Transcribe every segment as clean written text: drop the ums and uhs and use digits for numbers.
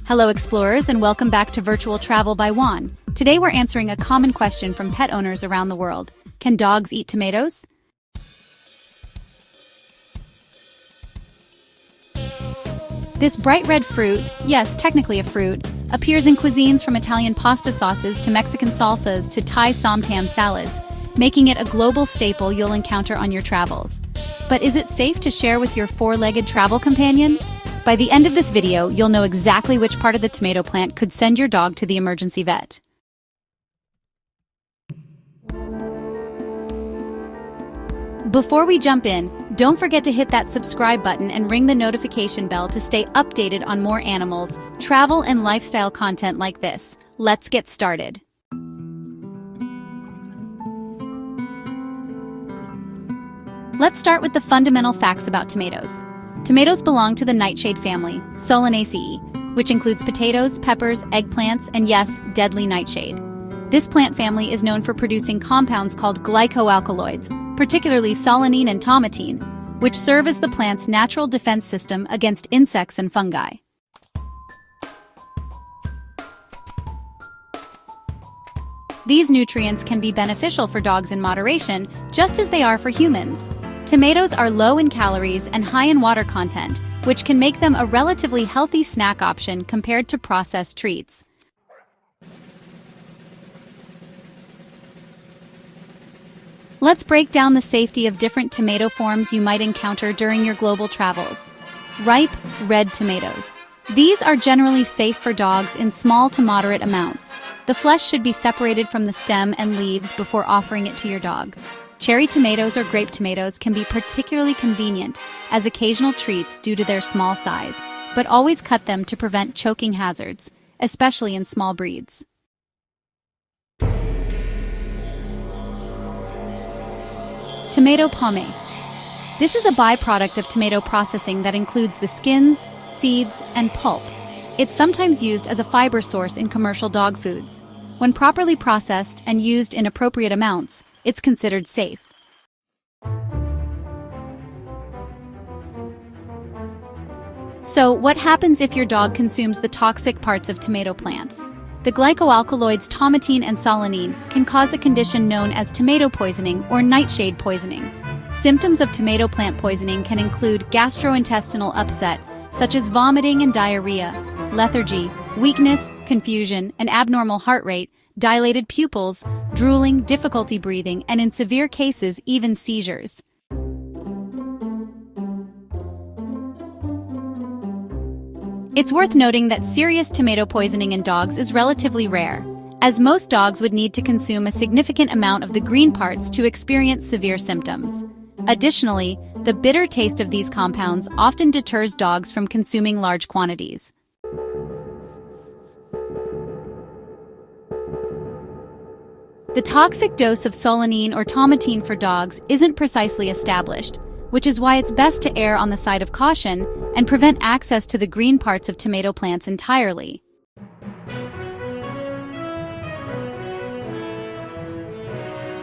Hello explorers, and welcome back to Virtual Travel by Juan. Today we're answering a common question from pet owners around the world. Can dogs eat tomatoes? This bright red fruit, yes, technically a fruit, appears in cuisines from Italian pasta sauces to Mexican salsas to Thai somtam salads, making it a global staple you'll encounter on your travels. But is it safe to share with your four-legged travel companion? By the end of this video, you'll know exactly which part of the tomato plant could send your dog to the emergency vet. Before we jump in, don't forget to hit that subscribe button and ring the notification bell to stay updated on more animals, travel, and lifestyle content like this. Let's get started. Let's start with the fundamental facts about tomatoes. Tomatoes belong to the nightshade family, Solanaceae, which includes potatoes, peppers, eggplants, and yes, deadly nightshade. This plant family is known for producing compounds called glycoalkaloids, particularly solanine and tomatine, which serve as the plant's natural defense system against insects and fungi. These nutrients can be beneficial for dogs in moderation, just as they are for humans. Tomatoes are low in calories and high in water content, which can make them a relatively healthy snack option compared to processed treats. Let's break down the safety of different tomato forms you might encounter during your global travels. Ripe, red tomatoes. These are generally safe for dogs in small to moderate amounts. The flesh should be separated from the stem and leaves before offering it to your dog. Cherry tomatoes or grape tomatoes can be particularly convenient as occasional treats due to their small size, but always cut them to prevent choking hazards, especially in small breeds. Tomato pomace. This is a byproduct of tomato processing that includes the skins, seeds, and pulp. It's sometimes used as a fiber source in commercial dog foods. When properly processed and used in appropriate amounts, it's considered safe. So, what happens if your dog consumes the toxic parts of tomato plants? The glycoalkaloids tomatine and solanine can cause a condition known as tomato poisoning or nightshade poisoning. Symptoms of tomato plant poisoning can include gastrointestinal upset, such as vomiting and diarrhea, lethargy, weakness, confusion, an abnormal heart rate, dilated pupils, drooling, difficulty breathing, and in severe cases, even seizures. It's worth noting that serious tomato poisoning in dogs is relatively rare, as most dogs would need to consume a significant amount of the green parts to experience severe symptoms. Additionally, the bitter taste of these compounds often deters dogs from consuming large quantities. The toxic dose of solanine or tomatine for dogs isn't precisely established, which is why it's best to err on the side of caution and prevent access to the green parts of tomato plants entirely.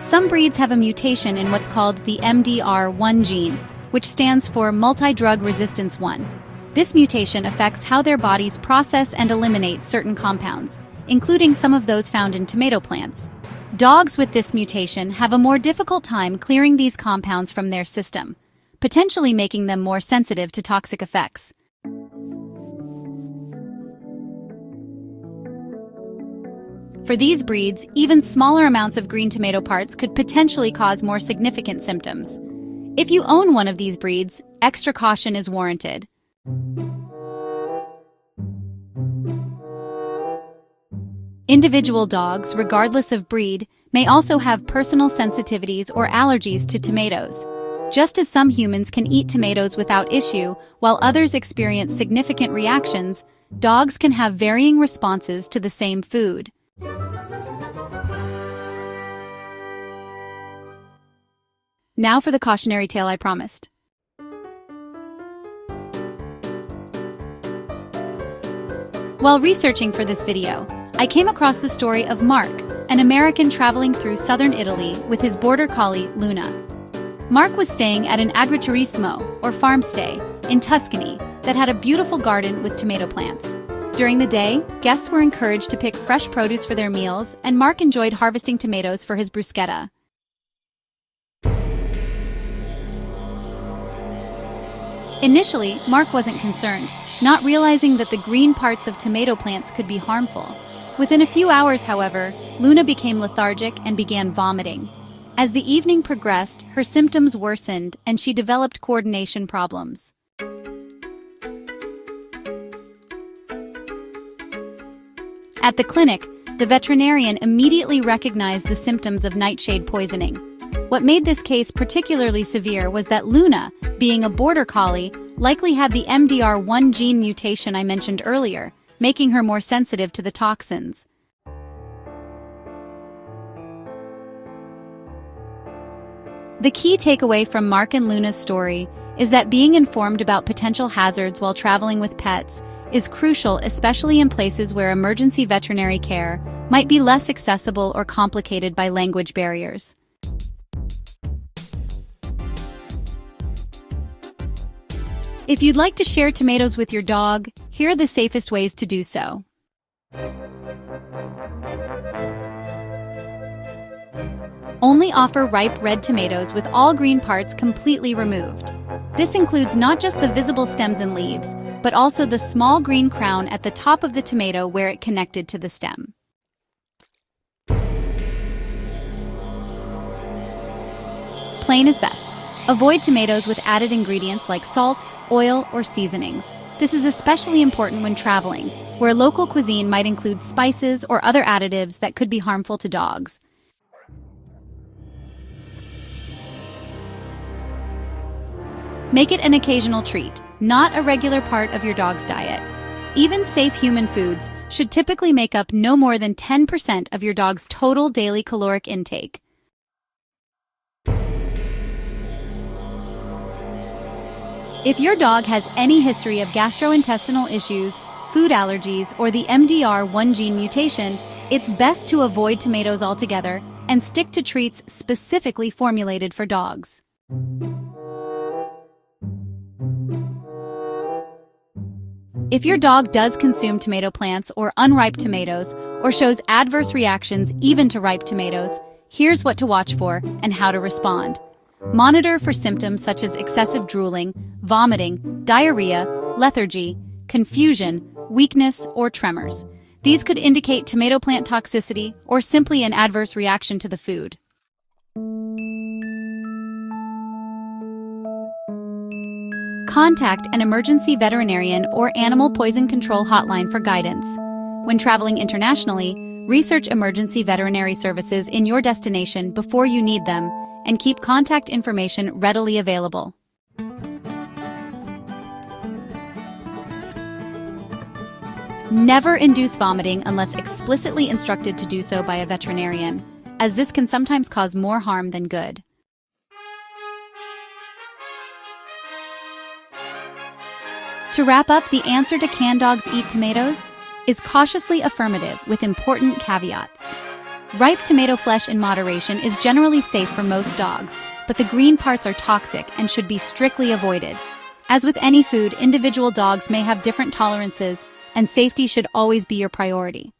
Some breeds have a mutation in what's called the MDR1 gene, which stands for multi-drug resistance 1. This mutation affects how their bodies process and eliminate certain compounds, including some of those found in tomato plants. Dogs with this mutation have a more difficult time clearing these compounds from their system, potentially making them more sensitive to toxic effects. For these breeds, even smaller amounts of green tomato parts could potentially cause more significant symptoms. If you own one of these breeds, extra caution is warranted. Individual dogs, regardless of breed, may also have personal sensitivities or allergies to tomatoes. Just as some humans can eat tomatoes without issue, while others experience significant reactions, dogs can have varying responses to the same food. Now for the cautionary tale I promised. While researching for this video, I came across the story of Mark, an American traveling through southern Italy with his border collie, Luna. Mark was staying at an agriturismo, or farm stay, in Tuscany that had a beautiful garden with tomato plants. During the day, guests were encouraged to pick fresh produce for their meals, and Mark enjoyed harvesting tomatoes for his bruschetta. Initially, Mark wasn't concerned, not realizing that the green parts of tomato plants could be harmful. Within a few hours, however, Luna became lethargic and began vomiting. As the evening progressed, her symptoms worsened and she developed coordination problems. At the clinic, the veterinarian immediately recognized the symptoms of nightshade poisoning. What made this case particularly severe was that Luna, being a border collie, likely had the MDR1 gene mutation I mentioned earlier, making her more sensitive to the toxins. The key takeaway from Mark and Luna's story is that being informed about potential hazards while traveling with pets is crucial, especially in places where emergency veterinary care might be less accessible or complicated by language barriers. If you'd like to share tomatoes with your dog, here are the safest ways to do so. Only offer ripe red tomatoes with all green parts completely removed. This includes not just the visible stems and leaves, but also the small green crown at the top of the tomato where it connected to the stem. Plain is best. Avoid tomatoes with added ingredients like salt, oil, or seasonings. This is especially important when traveling, where local cuisine might include spices or other additives that could be harmful to dogs. Make it an occasional treat, not a regular part of your dog's diet. Even safe human foods should typically make up no more than 10% of your dog's total daily caloric intake. If your dog has any history of gastrointestinal issues, food allergies, or the MDR1 gene mutation, it's best to avoid tomatoes altogether and stick to treats specifically formulated for dogs. If your dog does consume tomato plants or unripe tomatoes, or shows adverse reactions even to ripe tomatoes, here's what to watch for and how to respond. Monitor for symptoms such as excessive drooling, vomiting, diarrhea, lethargy, confusion, weakness, or tremors. These could indicate tomato plant toxicity or simply an adverse reaction to the food. Contact an emergency veterinarian or animal poison control hotline for guidance. When traveling internationally, research emergency veterinary services in your destination before you need them, and keep contact information readily available. Never induce vomiting unless explicitly instructed to do so by a veterinarian, as this can sometimes cause more harm than good. To wrap up, the answer to can dogs eat tomatoes is cautiously affirmative with important caveats. Ripe tomato flesh in moderation is generally safe for most dogs, but the green parts are toxic and should be strictly avoided. As with any food, individual dogs may have different tolerances, and safety should always be your priority.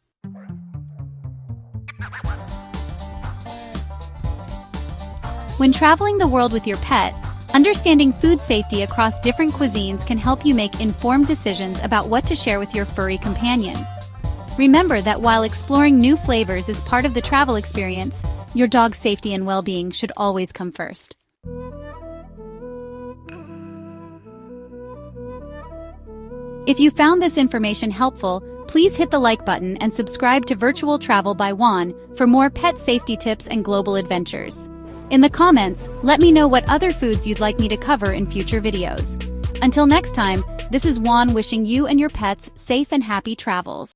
When traveling the world with your pet, understanding food safety across different cuisines can help you make informed decisions about what to share with your furry companion. Remember that while exploring new flavors is part of the travel experience, your dog's safety and well-being should always come first. If you found this information helpful, please hit the like button and subscribe to Virtual Travel by Juan for more pet safety tips and global adventures. In the comments, let me know what other foods you'd like me to cover in future videos. Until next time, this is Juan wishing you and your pets safe and happy travels.